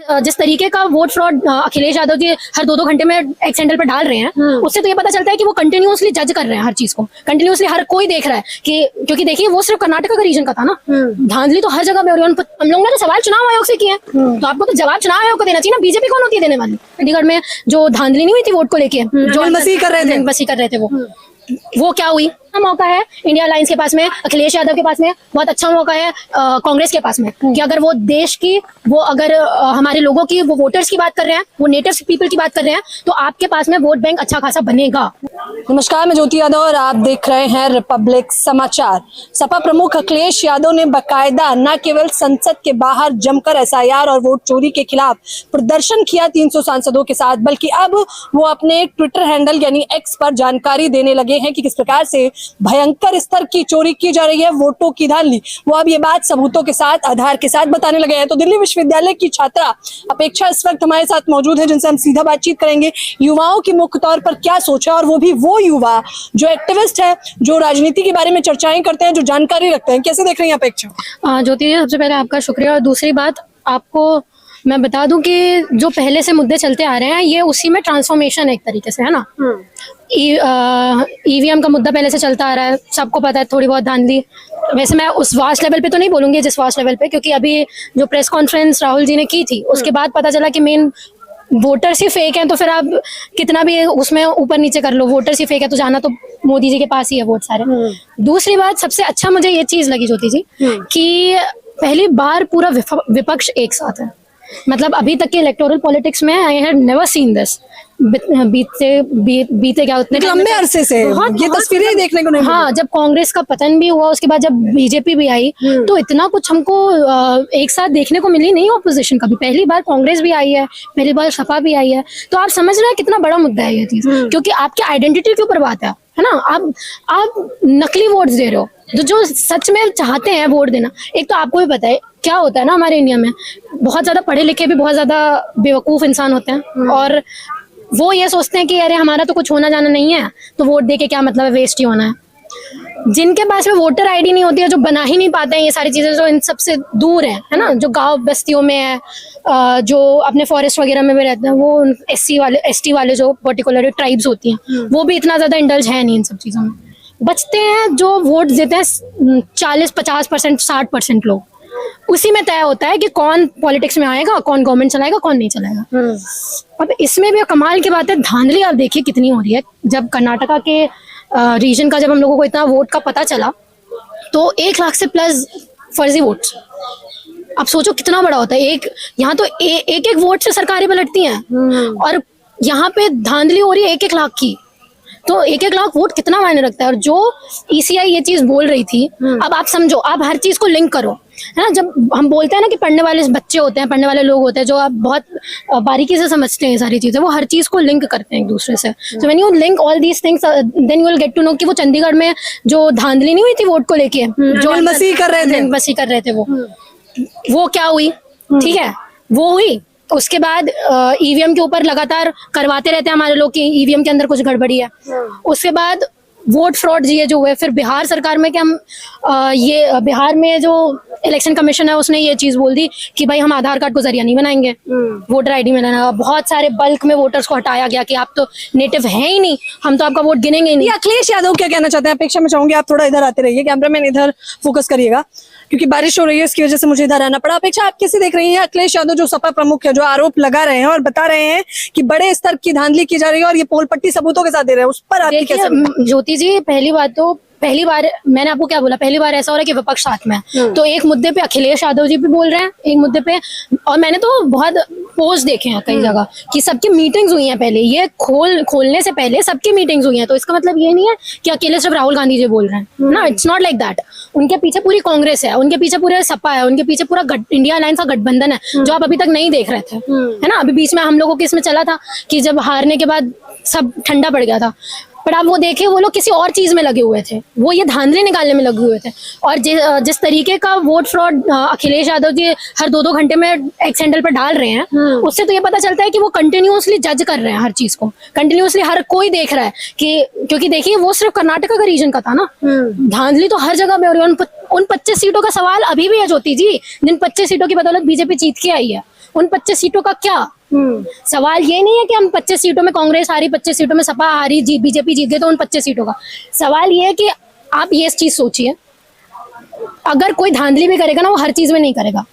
जिस तरीके का वोट फ्रॉड अखिलेश यादव जी हर 2-2 घंटे में एक सेंटर पर डाल रहे हैं, उससे तो ये पता चलता है कि वो कंटिन्यूअसली जज कर रहे हैं हर चीज को, कंटिन्यूअसली हर कोई देख रहा है कि, क्योंकि देखिए वो सिर्फ कर्नाटका का रीजन का था ना, धांधली तो हर जगह पे हो रही है। हम लोगों ने तो सवाल चुनाव आयोग से किए हैं, तो आपको तो जवाब चुनाव आयोग को देना चाहिए ना। बीजेपी कौन होती है देने वाली? चंडीगढ़ में जो धांधली नहीं हुई थी वोट को लेके, जो बसी कर रहे थे वो क्या हुई? मौका है इंडिया अलायंस के पास में, अखिलेश यादव के पास में बहुत अच्छा मौका है, कांग्रेस के पास में, कि अगर वो देश की, वो अगर हमारे लोगों की, वो वोटर्स की बात कर रहे हैं, वो नेटिव पीपल की बात कर रहे हैं, तो आपके पास में वोट बैंक अच्छा खासा बनेगा। नमस्कार, मैं ज्योति यादव और आप देख रहे हैं रिपब्लिक समाचार। सपा प्रमुख अखिलेश यादव ने बकायदा न केवल संसद के बाहर जमकर एसआईआर और वोट चोरी के खिलाफ प्रदर्शन किया 300 सांसदों के साथ, बल्कि अब वो अपने ट्विटर हैंडल यानी एक्स पर जानकारी देने लगे हैं कि किस प्रकार से भयंकर स्तर की चोरी की जा रही है, वोटों की धांधली। वो अब ये बात सबूतों के साथ, आधार के साथ बताने लगे हैं। तो दिल्ली विश्वविद्यालय की छात्रा अपेक्षा इस वक्त हमारे साथ मौजूद है, जिनसे हम सीधा बातचीत करेंगे। युवाओं की मुख्य तौर पर क्या सोच है, और वो भी वो युवा जो एक्टिविस्ट है, जो राजनीति के बारे में चर्चाएं करते हैं, जो जानकारी रखते हैं। कैसे देख रही हैं अपेक्षा? ज्योति जी, सबसे पहले आपका शुक्रिया, और दूसरी बात आपको मैं बता दूं कि जो पहले से मुद्दे चलते आ रहे हैं, ये उसी में ट्रांसफॉर्मेशन है एक तरीके से, है ना। ईवीएम का मुद्दा पहले से चलता आ रहा है, सबको पता है, थोड़ी बहुत धांधली। वैसे मैं उस वास्ट लेवल पे तो नहीं बोलूंगी जिस वास्ट लेवल पे, क्योंकि अभी जो प्रेस कॉन्फ्रेंस राहुल जी ने की थी, उसके बाद पता चला कि मेन वोटर्स ही फेक हैं। तो फिर आप कितना भी उसमें ऊपर नीचे कर लो, वोटर्स ही फेक है तो जाना तो मोदी जी के पास ही है वोट सारे। दूसरी बात, सबसे अच्छा मुझे ये चीज लगी ज्योति जी, कि पहली बार पूरा विपक्ष एक साथ है। मतलब अभी तक के इलेक्टोरल पॉलिटिक्स में I have never seen this. बीते क्या उतने लंबे अरसे से ये तस्वीरें देखने को नहीं। हाँ, जब कांग्रेस का पतन भी हुआ, उसके बाद जब बीजेपी भी आई, तो इतना कुछ हमको एक साथ देखने को मिली नहीं ऑपोजिशन का भी। पहली बार कांग्रेस भी आई है, पहली बार सपा भी आई है। तो आप समझ रहे हैं कितना बड़ा मुद्दा है ये चीज, क्योंकि आपकी आइडेंटिटी के ऊपर बात है ना। आप नकली वोट दे रहे हो, जो सच में चाहते हैं वोट देना। एक तो आपको भी पता है क्या होता है ना, हमारे इंडिया में बहुत ज्यादा पढ़े लिखे भी बहुत ज्यादा बेवकूफ इंसान होते हैं, और वो ये सोचते हैं कि अरे हमारा तो कुछ होना जाना नहीं है, तो वोट दे के क्या मतलब है, वेस्ट ही होना है। जिनके पास में वोटर आईडी नहीं होती है, जो बना ही नहीं पाते हैं ये सारी चीजें, जो इन सबसे दूर है ना, जो गांव बस्तियों में है, जो अपने फॉरेस्ट वगैरह में भी रहते हैं, वो एसटी वाले जो पर्टिकुलर ट्राइब्स होती हैं, वो भी इतना ज्यादा इंडल्ज है नहीं इन सब चीजों में। बचते हैं जो वोट देते हैं 40-50%, 60% लोग, उसी में तय होता है कि कौन पॉलिटिक्स में आएगा, कौन गवर्नमेंट चलाएगा, कौन नहीं चलाएगा। अब इसमें भी कमाल की बात है, धांधली आप देखिए कितनी हो रही है। जब कर्नाटका के रीजन का, जब हम लोगों को इतना वोट का पता चला, तो 1 लाख से प्लस फर्जी वोट। आप सोचो कितना बड़ा होता है। यहाँ तो एक वोट से सरकारें पलटती हैं, और यहाँ पे धांधली हो रही है 1-1 लाख की। तो 1-1 लाख वोट कितना मायने रखता है। और जो ईसीआई ये चीज बोल रही थी, अब आप समझो, आप हर चीज को लिंक करो, है ना। जब हम बोलते हैं ना कि पढ़ने वाले बच्चे होते हैं, पढ़ने वाले लोग होते हैं, जो आप बहुत बारीकी से समझते हैं सारी चीजें, वो हर चीज को लिंक करते हैं एक दूसरे से। So when you link all these things, then you will get to know कि वो चंडीगढ़ में जो धांधली नहीं हुई थी वोट को लेके, जो बसी कर रहे थे, वो क्या हुई, ठीक है, वो हुई। उसके बाद ईवीएम के ऊपर लगातार करवाते रहते हैं हमारे लोग कि ईवीएम के अंदर कुछ गड़बड़ी है। उसके बाद वोट फ्रॉड ये जो हुए, फिर बिहार सरकार में कि हम ये बिहार में जो इलेक्शन कमीशन है उसने ये चीज बोल दी कि भाई हम आधार कार्ड को जरिया नहीं बनाएंगे, वोटर आईडी में लेना। बहुत सारे बल्क में वोटर्स को हटाया गया कि आप तो नेटिव हैं ही नहीं, हम तो आपका वोट गिनेंगे ही नहीं। अखिलेश यादव क्या कहना चाहते हैं? अपेक्षा में चाहूंगी आप थोड़ा इधर आते रहिए, कैमरामैन इधर फोकस करिएगा, क्योंकि बारिश हो रही है, इसकी वजह से मुझे इधर आना पड़ा। अपेक्षा, आप कैसे देख रही हैं अखिलेश यादव जो सपा प्रमुख है, जो आरोप लगा रहे हैं और बता रहे हैं कि बड़े स्तर की धांधली की जा रही है, और ये पोल पट्टी सबूतों के साथ दे रहे हैं, उस पर आपकी कैसे? ज्योति जी, पहली बार मैंने आपको क्या बोला, पहली बार ऐसा हो रहा है कि विपक्ष साथ में है। तो एक मुद्दे पे अखिलेश यादव जी भी बोल रहे हैं, एक मुद्दे पे, और मैंने तो बहुत पोस्ट देखे हैं कई जगह कि सबकी मीटिंग्स हुई हैं पहले, ये खोलने से पहले सबकी मीटिंग्स हुई हैं। तो इसका मतलब ये नहीं है कि अकेले सिर्फ राहुल गांधी जी बोल रहे हैं ना, इट्स नॉट लाइक दैट। उनके पीछे पूरी कांग्रेस है, उनके पीछे पूरे सपा है, उनके पीछे पूरा इंडिया अलायंस का गठबंधन है, जो आप अभी तक नहीं देख रहे थे, है ना। अभी बीच में हम लोगों के इसमें चला था कि जब हारने के बाद सब ठंडा पड़ गया था, पर आप वो देखे, वो लोग किसी और चीज में लगे हुए थे, वो ये धांधली निकालने में लगे हुए थे। और जिस तरीके का वोट फ्रॉड अखिलेश यादव जी हर 2-2 घंटे में एक सेंटर पर डाल रहे हैं, उससे तो ये पता चलता है कि वो कंटिन्यूअसली जज कर रहे हैं हर चीज को, कंटिन्यूअसली हर कोई देख रहा है कि, क्योंकि देखिए वो सिर्फ कर्नाटका का रीजन का था ना, धांधली तो हर जगह में हो रही है। उन 25 सीटों का सवाल अभी भी है ज्योति जी, जिन 25 सीटों की बदौलत बीजेपी जीत के आई है, उन 25 सीटों का क्या? सवाल ये नहीं है कि हम 25 सीटों में कांग्रेस हारी, 25 सीटों में सपा हारी, बीजेपी जीत गई तो उन 25 सीटों का सवाल ये है कि आप ये चीज सोचिए, अगर कोई धांधली भी करेगा ना, वो हर चीज में नहीं करेगा।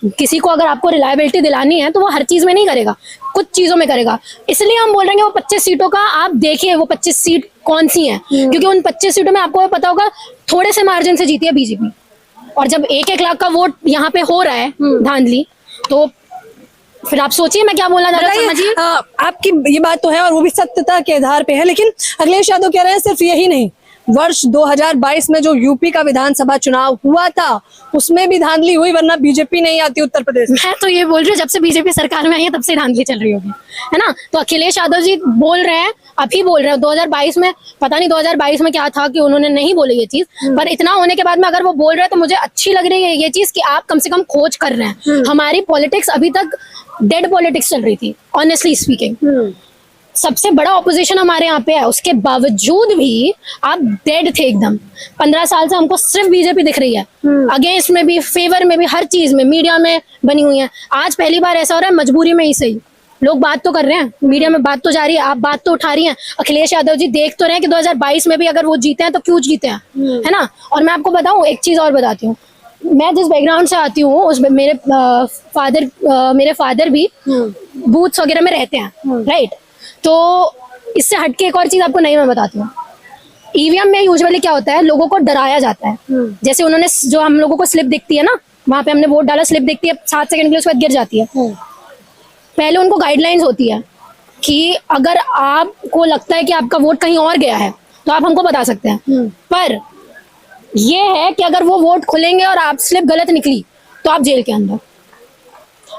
किसी को अगर आपको रिलायबिलिटी दिलानी है तो वो हर चीज में नहीं करेगा, कुछ चीजों में करेगा। इसलिए हम बोल रहे हैं वो 25 सीटों का आप देखिए वो 25 सीट कौन सी हैं, क्योंकि उन 25 सीटों में आपको पता होगा थोड़े से मार्जिन से जीती है बीजेपी। और जब 1-1 लाख का वोट यहाँ पे हो रहा है धांधली, तो फिर आप सोचिए मैं क्या बोलना चाह रहा हूँ। समझिए, आपकी ये बात तो है और वो भी सत्यता के आधार पे है, लेकिन अखिलेश यादव कह रहे हैं सिर्फ यही नहीं, वर्ष 2022 में जो यूपी का विधानसभा चुनाव हुआ था उसमें भी धांधली हुई, वरना बीजेपी नहीं आती उत्तर प्रदेश में। मैं तो ये बोल रही हूँ जब से बीजेपी सरकार में आई है तब से धांधली चल रही होगी, है ना। तो अखिलेश यादव जी बोल रहे हैं, अभी बोल रहे हैं, 2022 में पता नहीं 2022 में क्या था कि उन्होंने नहीं बोले ये चीज, पर इतना होने के बाद में अगर वो बोल रहे हैं तो मुझे अच्छी लग रही है ये चीज कि आप कम से कम खोज कर रहे हैं। हमारी पॉलिटिक्स अभी तक डेड पॉलिटिक्स चल रही थी, ऑनेस्टली स्पीकिंग। सबसे बड़ा ऑपोजिशन हमारे यहाँ पे है, उसके बावजूद भी आप डेड थे एकदम। 15 साल से हमको सिर्फ बीजेपी दिख रही है, अगेंस्ट में भी, फेवर में भी, हर चीज में, मीडिया में बनी हुई है। आज पहली बार ऐसा हो रहा है, मजबूरी में ही सही लोग बात तो कर रहे हैं, मीडिया में बात तो जा रही है, आप बात तो उठा रही हैं। अखिलेश यादव जी देख तो रहे हैं कि 2022 में भी अगर वो जीते हैं तो क्यों जीते हैं, है ना। और मैं आपको बताऊं, एक चीज और बताती हूँ, मैं जिस बैकग्राउंड से आती हूँ उसमें मेरे फादर भी बूथ्स वगैरह में रहते हैं, राइट। तो इससे हटके एक और चीज आपको नहीं मैं बताती हूँ, ईवीएम में यूजुअली क्या होता है, लोगों को डराया जाता है। जैसे उन्होंने जो हम लोगों को स्लिप दिखती है ना, वहां पे हमने वोट डाला, स्लिप दिखती है 7 सेकंड के लिए, उसके बाद गिर जाती है। पहले उनको गाइडलाइंस होती है कि अगर आपको लगता है कि आपका वोट कहीं और गया है तो आप हमको बता सकते हैं, पर ये है कि अगर वो वोट खुलेंगे और आप स्लिप गलत निकली तो आप जेल के अंदर।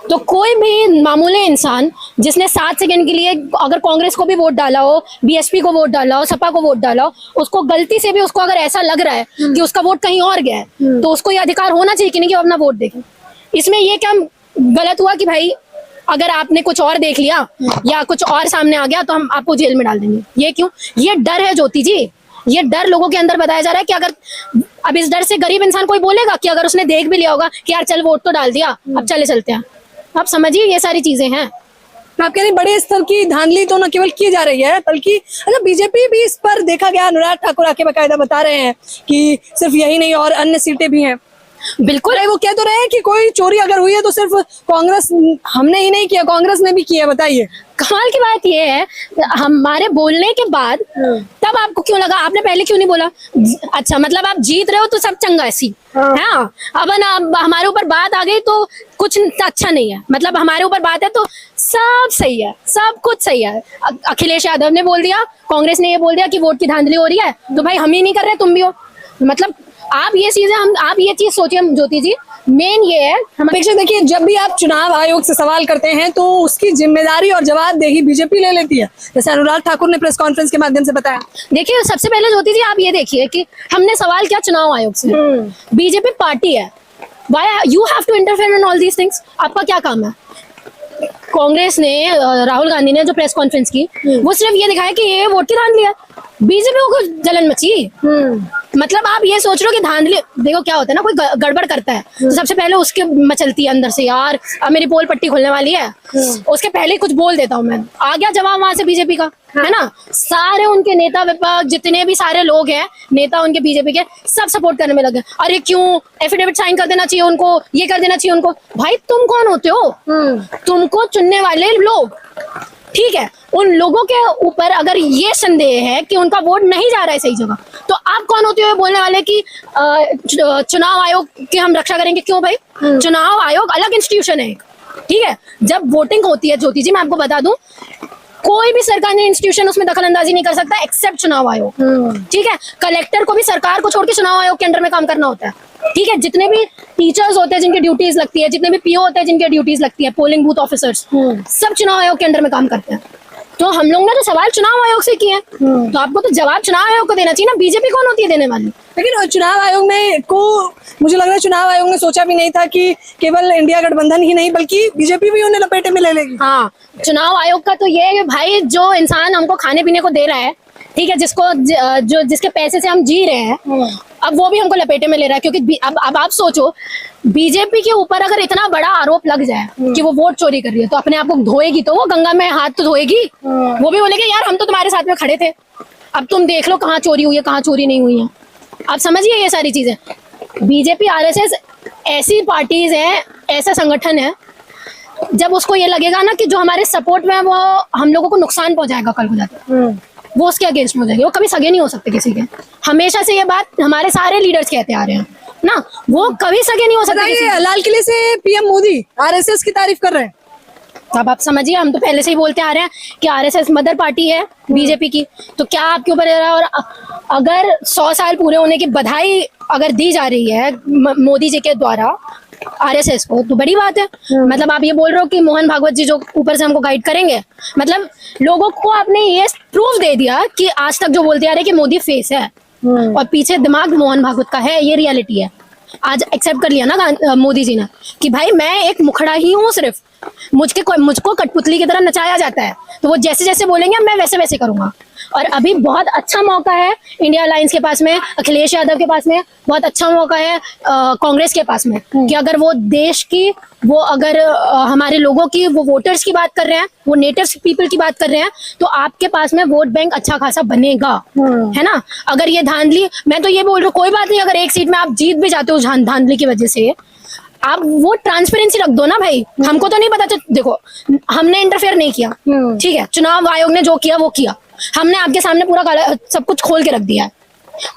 तो कोई भी मामूली इंसान जिसने 7 सेकंड के लिए अगर कांग्रेस को भी वोट डाला हो, बीएसपी को वोट डाला हो, सपा को वोट डाला हो, उसको गलती से भी उसको अगर ऐसा लग रहा है कि उसका वोट कहीं और गया है, तो उसको ये अधिकार होना चाहिए कि नहीं कि वो अपना वोट देखे। इसमें ये क्या गलत हुआ कि भाई अगर आपने कुछ और देख लिया या कुछ और सामने आ गया तो हम आपको जेल में डाल देंगे? ये क्यों? ये डर है ज्योति जी, ये डर लोगों के अंदर बताया जा रहा है कि अगर अब इस डर से गरीब इंसान कोई बोलेगा कि अगर उसने देख भी लिया होगा कि यार चल वोट तो डाल दिया, अब चले चलते हैं। आप समझिए ये सारी चीजें हैं। आप कह रहे बड़े स्तर की धांधली तो न केवल की जा रही है, बल्कि अच्छा बीजेपी भी इस पर देखा गया, अनुराग ठाकुर आके बकायदा बता रहे हैं कि सिर्फ यही नहीं और अन्य सीटें भी हैं। बिल्कुल, वो कह तो रहे हैं कि कोई चोरी अगर हुई है तो सिर्फ कांग्रेस, हमने ही नहीं किया, कांग्रेस ने भी किया। बताइए, कमाल की बात ये है, हमारे बोलने के बाद तब आपको क्यों लगा, आपने पहले क्यों नहीं बोला? अच्छा, मतलब आप जीत रहे हो तो सब चंगा ऐसी है। अब ना हमारे ऊपर बात आ गई तो कुछ अच्छा नहीं है, मतलब हमारे ऊपर बात है तो सब सही है, सब कुछ सही है। अखिलेश यादव ने बोल दिया, कांग्रेस ने ये बोल दिया कि वोट की धांधली हो रही है, तो भाई हम ही नहीं कर रहे, तुम भी हो। मतलब आप ये चीजें आप ये चीज सोचिए ज्योति जी, मेन ये है हम देखिए, जब भी आप चुनाव आयोग से सवाल करते हैं तो उसकी जिम्मेदारी और जवाबदेही बीजेपी ले लेती है, जैसे अनुराग ठाकुर ने प्रेस कॉन्फ्रेंस के माध्यम से बताया। देखिए, सबसे पहले ज्योति जी आप ये देखिए कि हमने सवाल किया चुनाव आयोग से, बीजेपी पार्टी है, why you have to interfere in all these things? आपका क्या काम है? कांग्रेस ने, राहुल गांधी ने जो प्रेस कॉन्फ्रेंस की, वो सिर्फ ये दिखाया कि ये वोट की धांधली है, बीजेपी को जलन मची। मतलब आप ये सोच रहे हो कि धांधली, देखो क्या होता है ना, कोई गड़बड़ करता है तो सबसे पहले उसके मचलती है अंदर से, यार अब मेरी पोल पट्टी खुलने वाली है, उसके पहले ही कुछ बोल देता हूँ मैं, आ गया जवाब वहां से बीजेपी का, है ना। सारे उनके नेता विपक्ष जितने भी सारे लोग हैं, नेता उनके बीजेपी के, सब सपोर्ट करने में लगे। अरे क्यों, एफिडेविट साइन कर देना चाहिए उनको, ये कर देना चाहिए उनको। भाई तुम कौन होते हो? तुमको चुनने वाले लोग, ठीक है, उन लोगों के ऊपर अगर ये संदेह है कि उनका वोट नहीं जा रहा है सही जगह, तो आप कौन होते हो बोलने वाले कि चुनाव आयोग की हम रक्षा करेंगे? क्यों भाई? चुनाव आयोग अलग इंस्टीट्यूशन है, ठीक है। जब वोटिंग होती है ज्योति जी, मैं आपको बता दूं, कोई भी सरकारी इंस्टीट्यूशन उसमें दखल अंदाजी नहीं कर सकता एक्सेप्ट चुनाव आयोग, ठीक है। कलेक्टर को भी सरकार को छोड़ के चुनाव आयोग के अंडर में काम करना होता है, ठीक है। जितने भी टीचर्स होते हैं जिनकी ड्यूटीज लगती है, जितने भी पीओ होते हैं जिनकी ड्यूटीज लगती है, पोलिंग बूथ ऑफिसर्स, सब चुनाव आयोग के अंडर में काम करते हैं। तो हम लोग ने तो सवाल चुनाव आयोग से किए, तो आपको तो जवाब चुनाव आयोग को देना चाहिए ना, बीजेपी कौन होती है देने वाली? लेकिन चुनाव आयोग में को मुझे लग रहा है चुनाव आयोग ने सोचा भी नहीं था कि केवल इंडिया गठबंधन ही नहीं बल्कि बीजेपी भी उन्हें लपेटे में ले लेगी। हाँ, चुनाव आयोग का तो ये है भाई, जो इंसान हमको खाने पीने को दे रहा है, ठीक है, जिसको जिसके पैसे से हम जी रहे हैं, अब वो भी हमको लपेटे में ले रहा है, क्योंकि अब आप सोचो, बीजेपी के ऊपर अगर इतना बड़ा आरोप लग जाए कि वो वोट चोरी कर रही है, तो अपने आप को धोएगी, तो वो गंगा में हाथ तो धोएगी। वो भी बोलेगी यार हम तो तुम्हारे साथ में खड़े थे, अब तुम देख लो कहाँ चोरी हुई है, कहाँ चोरी नहीं हुई है। आप समझिए ये सारी चीजें। बीजेपी, आरएसएस ऐसी पार्टीज है, ऐसा संगठन है, जब उसको ये लगेगा ना कि जो हमारे सपोर्ट में है वो हम लोगों को नुकसान पहुंचाएगा कल को जाकर, वो उसके अगेंस्ट में हो जाएगी। वो कभी सगे नहीं हो सकते किसी के। हमेशा से ये बात हमारे सारे लीडर्स कहते आ रहे हैं ना, वो कभी सगे नहीं हो सकते किसी के। लाल किले से पीएम मोदी आरएसएस की तारीफ कर रहे हैं। अब आप समझिए, हम तो पहले से ही बोलते आ रहे हैं कि आरएसएस मदर पार्टी है बीजेपी की, तो क्या आपके ऊपर है। और अगर 100 साल पूरे होने की बधाई अगर दी जा रही है मोदी जी के द्वारा आरएसएस को, तो बड़ी बात है। मतलब आप ये बोल रहे हो कि मोहन भागवत जी जो ऊपर से हमको गाइड करेंगे, मतलब लोगों को आपने ये प्रूफ दे दिया कि आज तक जो बोलते आ रहे कि मोदी फेस है और पीछे दिमाग मोहन भागवत का है, ये रियलिटी है। आज एक्सेप्ट कर लिया ना मोदी जी ने कि भाई मैं एक मुखड़ा ही हूँ, सिर्फ मुझको कठपुतली की तरह नचाया जाता है, तो वो जैसे जैसे बोलेंगे मैं वैसे वैसे करूंगा। और अभी बहुत अच्छा मौका है इंडिया अलायंस के पास में, अखिलेश यादव के पास में बहुत अच्छा मौका है, कांग्रेस के पास में, कि अगर वो देश की, वो अगर हमारे लोगों की, वो वोटर्स की बात कर रहे हैं, वो नेटिव पीपल की बात कर रहे हैं, तो आपके पास में वोट बैंक अच्छा खासा बनेगा, है ना। अगर ये धांधली, मैं तो ये बोल रही हूँ, कोई बात नहीं अगर एक सीट में आप जीत भी जाते हो धांधली की वजह से, आप वो ट्रांसपेरेंसी रख दो ना भाई। हमको तो नहीं पता, देखो हमने इंटरफेयर नहीं किया, ठीक है, चुनाव आयोग ने जो किया वो किया, हमने आपके सामने पूरा सब कुछ खोल के रख दिया है।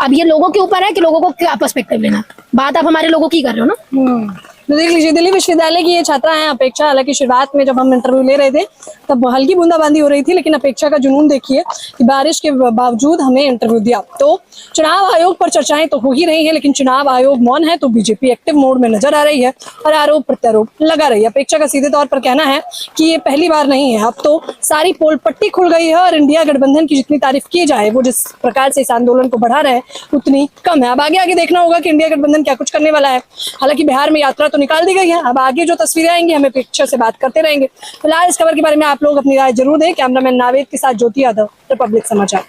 अब ये लोगों के ऊपर है कि लोगों को क्या पर्सपेक्टिव लेना। बात आप हमारे लोगों की कर रहे हो ना। तो देख लीजिए, दिल्ली विश्वविद्यालय की ये छात्रा है अपेक्षा। हालांकि शुरुआत में जब हम इंटरव्यू ले रहे थे तब हल्की बूंदाबांदी हो रही थी, लेकिन अपेक्षा का जुनून देखिए कि बारिश के बावजूद हमें इंटरव्यू दिया। तो चुनाव आयोग पर चर्चाएं तो हो ही रही है, लेकिन चुनाव आयोग मौन है, तो बीजेपी एक्टिव मोड में नजर आ रही है और आरोप प्रत्यारोप लगा रही है। अपेक्षा का सीधे तौर पर कहना है कि ये पहली बार नहीं है, अब तो सारी पोल पट्टी खुल गई है और इंडिया गठबंधन की जितनी तारीफ की जाए, वो जिस प्रकार से इस आंदोलन को बढ़ा रहे हैं उतनी कम है। अब आगे देखना होगा कि इंडिया गठबंधन क्या कुछ करने वाला है। हालांकि बिहार में यात्रा तो निकाल दी गई है, अब आगे जो तस्वीरें आएंगी हमें पिक्चर से बात करते रहेंगे। फिलहाल इस खबर के बारे में आप लोग अपनी राय जरूर दें। कैमरामैन नावेद के साथ ज्योति यादव, रिपब्लिक समाचार।